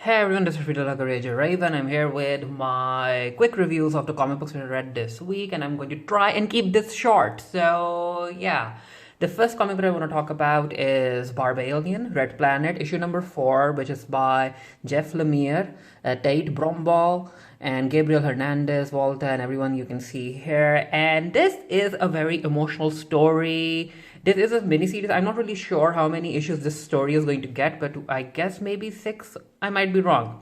Hey everyone, this is Rita Raven. I'm here with my quick reviews of the comic books I read this week, and I'm going to try and keep this short. So, yeah. The first comic book I want to talk about is Barbarian Red Planet, issue number 4, which is by Jeff Lemire, Tate Brombal, and Gabriel Hernandez, Volta, and everyone you can see here. And this is a very emotional story. This is a miniseries. I'm not really sure how many issues this story is going to get, but I guess maybe 6. I might be wrong.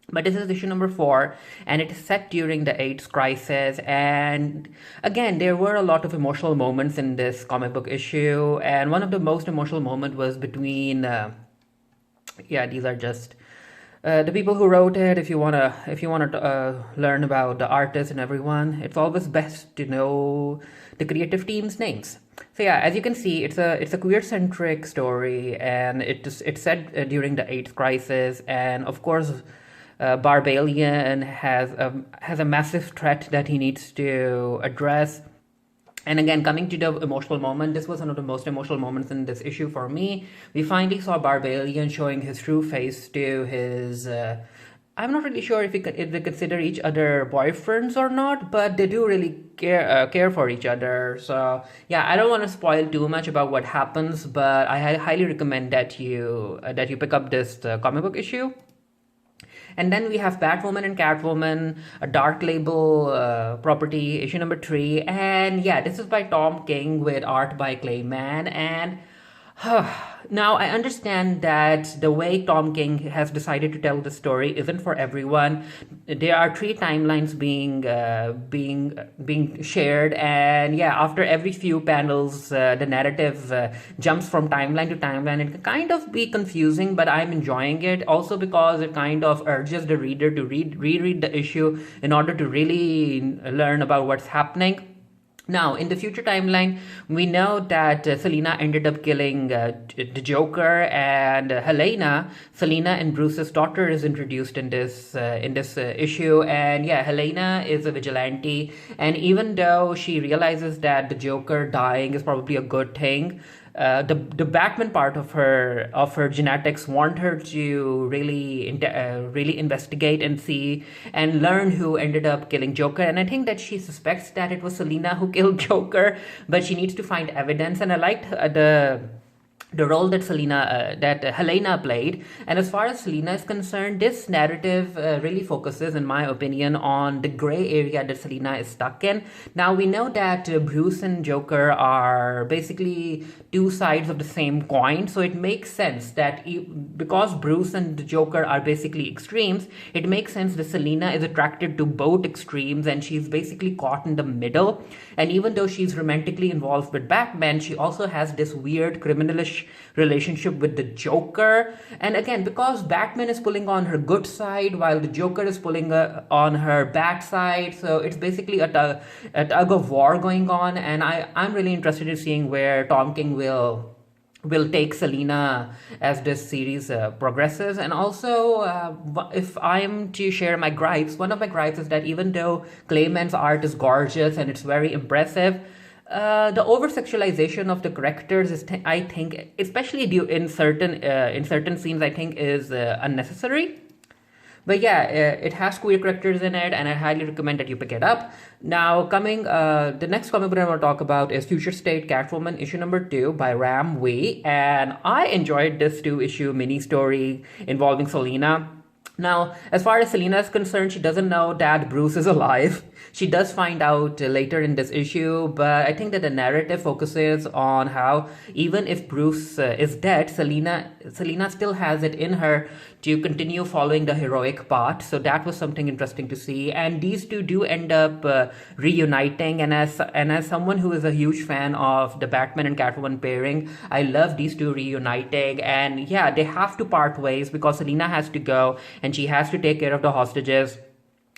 But this is issue number 4, and it is set during the AIDS crisis. And again, there were a lot of emotional moments in this comic book issue. And one of the most emotional moments was between, these are just the people who wrote it. If you wanna learn about the artist and everyone, it's always best to know the creative team's names. So yeah, as you can see, it's a queer-centric story, and it's set during the AIDS crisis, and of course, Barbalien has a massive threat that he needs to address. And again, coming to the emotional moment, this was one of the most emotional moments in this issue for me. We finally saw Barbalien showing his true face to his. I'm not really sure if they consider each other boyfriends or not, but they do really care for each other. So yeah, I don't want to spoil too much about what happens, but I highly recommend that you pick up this comic book issue. And then we have Batwoman and Catwoman, a Dark Label property, issue number 3. And yeah, this is by Tom King with art by Clayman. And now I understand that the way Tom King has decided to tell the story isn't for everyone. There are 3 timelines being shared, and yeah, after every few panels, the narrative jumps from timeline to timeline. It can kind of be confusing, but I'm enjoying it. Also because it kind of urges the reader to reread the issue in order to really learn about what's happening. Now, in the future timeline, we know that Selina ended up killing the Joker, and Helena, Selina and Bruce's daughter, is introduced in this issue. And yeah, Helena is a vigilante, and even though she realizes that the Joker dying is probably a good thing, the Batman part of her genetics want her to really investigate and see and learn who ended up killing Joker. And I think that she suspects that it was Selina who killed Joker, but she needs to find evidence. And I liked the role that Helena played. And as far as Selina is concerned, this narrative really focuses, in my opinion, on the gray area that Selina is stuck in. Now, we know that Bruce and Joker are basically 2 sides of the same coin, so it makes sense that because Bruce and the Joker are basically extremes, it makes sense that Selina is attracted to both extremes, and she's basically caught in the middle. And even though she's romantically involved with Batman, she also has this weird criminalish relationship with the Joker. And again, because Batman is pulling on her good side while the Joker is pulling on her bad side, so it's basically a tug of war going on. And I'm really interested in seeing where Tom King will take Selina as this series progresses. And also, if I'm to share my gripes, one of my gripes is that even though Clayman's art is gorgeous and it's very impressive, the over-sexualization of the characters is, I think, especially in certain scenes, I think is unnecessary. But yeah, it has queer characters in it, and I highly recommend that you pick it up. Now, the next comic book I want to talk about is Future State Catwoman, issue number 2 by Ram Wee. And I enjoyed this 2-issue mini-story involving Selina. Now, as far as Selina is concerned, she doesn't know that Bruce is alive. She does find out later in this issue, but I think that the narrative focuses on how even if Bruce is dead, Selina still has it in her to continue following the heroic path. So that was something interesting to see. And these two do end up reuniting. And as someone who is a huge fan of the Batman and Catwoman pairing, I love these two reuniting. And yeah, they have to part ways because Selina has to go and she has to take care of the hostages,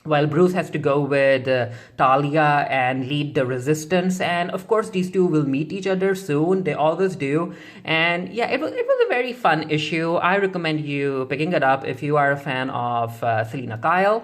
while Bruce has to go with Talia and lead the resistance. And of course, these two will meet each other soon. They always do. And yeah, it was a very fun issue. I recommend you picking it up if you are a fan of Selina Kyle.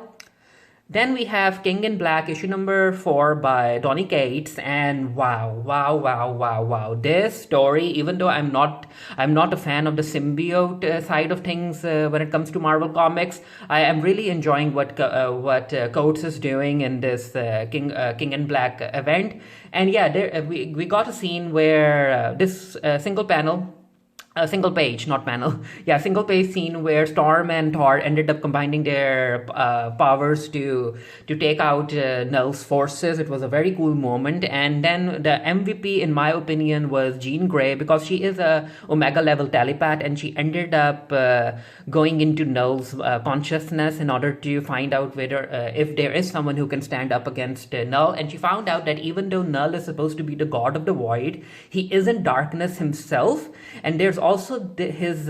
Then we have King in Black, issue number 4 by Donny Cates, and wow, wow, wow, wow, wow! This story, even though I'm not a fan of the symbiote side of things when it comes to Marvel Comics, I am really enjoying what Coates is doing in this King in Black event. And yeah, we got a scene where this single panel, a single page, not panel. Yeah, single page scene where Storm and Thor ended up combining their powers to take out Null's forces. It was a very cool moment. And then the MVP, in my opinion, was Jean Grey, because she is a Omega level telepath, and she ended up going into Null's consciousness in order to find out whether if there is someone who can stand up against Null. And she found out that even though Null is supposed to be the god of the void, he isn't darkness himself, and there's also his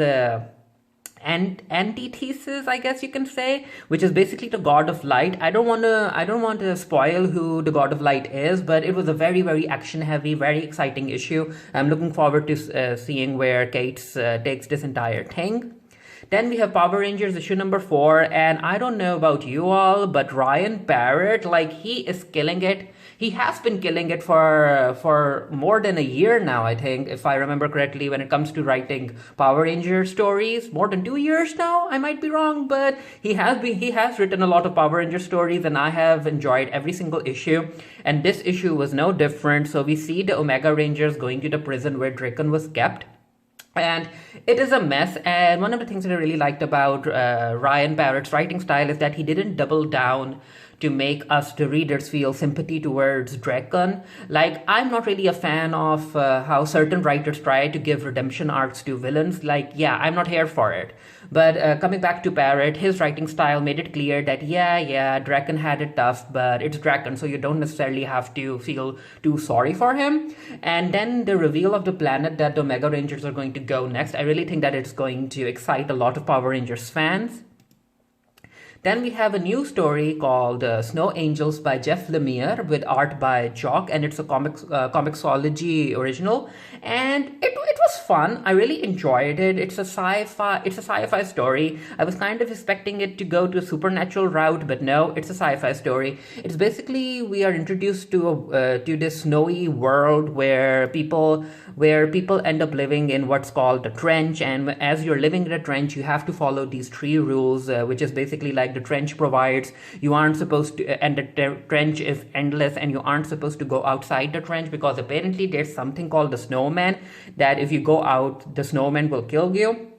antithesis, I guess you can say, which is basically the god of light. I don't want to spoil who the god of light is, but it was a very, very action heavy, very exciting issue. I'm looking forward to seeing where Cates takes this entire thing. Then we have Power Rangers issue number 4, and I don't know about you all, but Ryan Barrett, like, he is killing it. He has been killing it for more than a year now, I think, if I remember correctly, when it comes to writing Power Ranger stories. More than 2 years now, I might be wrong, but he has written a lot of Power Ranger stories, and I have enjoyed every single issue. And this issue was no different. So we see the Omega Rangers going to the prison where Draken was kept. And it is a mess. And one of the things that I really liked about Ryan Barrett's writing style is that he didn't double down to make us, the readers, feel sympathy towards Draken. Like, I'm not really a fan of how certain writers try to give redemption arcs to villains. Like, yeah, I'm not here for it. But coming back to Barrett, his writing style made it clear that, yeah, Draken had it tough, but it's Draken, so you don't necessarily have to feel too sorry for him. And then the reveal of the planet that the Omega Rangers are going to go next, I really think that it's going to excite a lot of Power Rangers fans. Then we have a new story called Snow Angels by Jeff Lemire with art by Jock, and it's a Comixology original. And it was fun. I really enjoyed it. It's a sci-fi story. I was kind of expecting it to go to a supernatural route, but no, it's a sci-fi story. It's basically, we are introduced to this snowy world where people end up living in what's called the trench, and as you're living in the trench, you have to follow these 3 rules, which is basically like the trench provides. You aren't supposed to, and the trench is endless, and you aren't supposed to go outside the trench, because apparently there's something called the snowman, that if you go out, the snowman will kill you.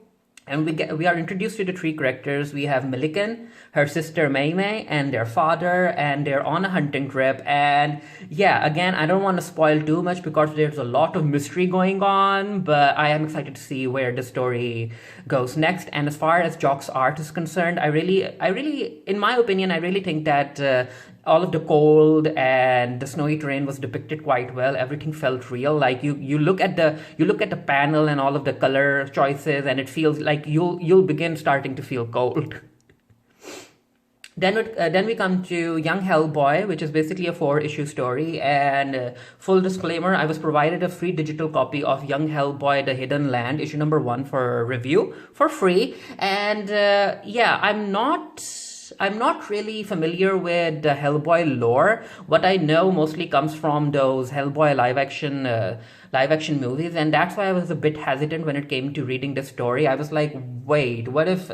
And we are introduced to the 3 characters. We have Milliken, her sister Mei Mei, and their father, and they're on a hunting trip. And yeah, again, I don't want to spoil too much because there's a lot of mystery going on, but I am excited to see where the story goes next. And as far as Jock's art is concerned, I really, in my opinion, I really think that all of the cold and the snowy terrain was depicted quite well. Everything felt real. Like you look at the panel and all of the color choices, and it feels like you'll begin starting to feel cold. Then we come to Young Hellboy, which is basically a 4-issue story. And full disclaimer, I was provided a free digital copy of Young Hellboy: The Hidden Land, issue number 1 for review for free. And yeah, I'm not really familiar with the Hellboy lore. What I know mostly comes from those Hellboy live action movies, and that's why I was a bit hesitant when it came to reading the story. I was like, wait, what if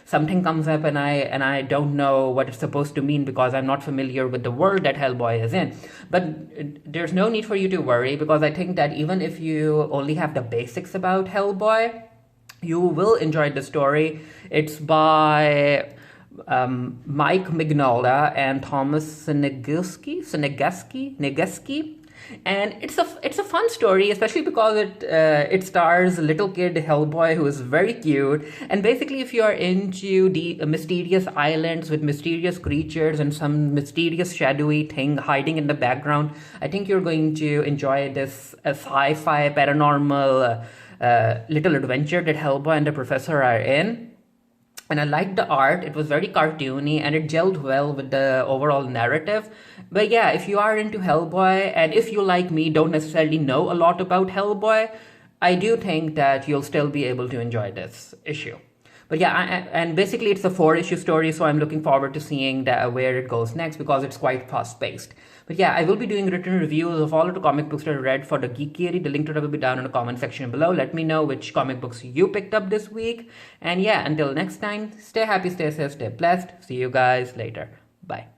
something comes up and I don't know what it's supposed to mean, because I'm not familiar with the world that Hellboy is in. But there's no need for you to worry, because I think that even if you only have the basics about Hellboy, you will enjoy the story. It's by Mike Mignola and Thomas Seneguski, and it's a fun story, especially because it stars a little kid Hellboy who is very cute. And basically, if you are into the mysterious islands with mysterious creatures and some mysterious shadowy thing hiding in the background, I think you're going to enjoy this sci-fi paranormal little adventure that Hellboy and the Professor are in. And I liked the art. It was very cartoony, and it gelled well with the overall narrative. But yeah, if you are into Hellboy, and if you, like me, don't necessarily know a lot about Hellboy, I do think that you'll still be able to enjoy this issue. But yeah, and basically it's a 4-issue story, so I'm looking forward to seeing where it goes next because it's quite fast paced. But yeah, I will be doing written reviews of all of the comic books that I read for the Geekery. The link to that will be down in the comment section below. Let me know which comic books you picked up this week. And yeah, until next time, stay happy, stay safe, stay blessed. See you guys later. Bye.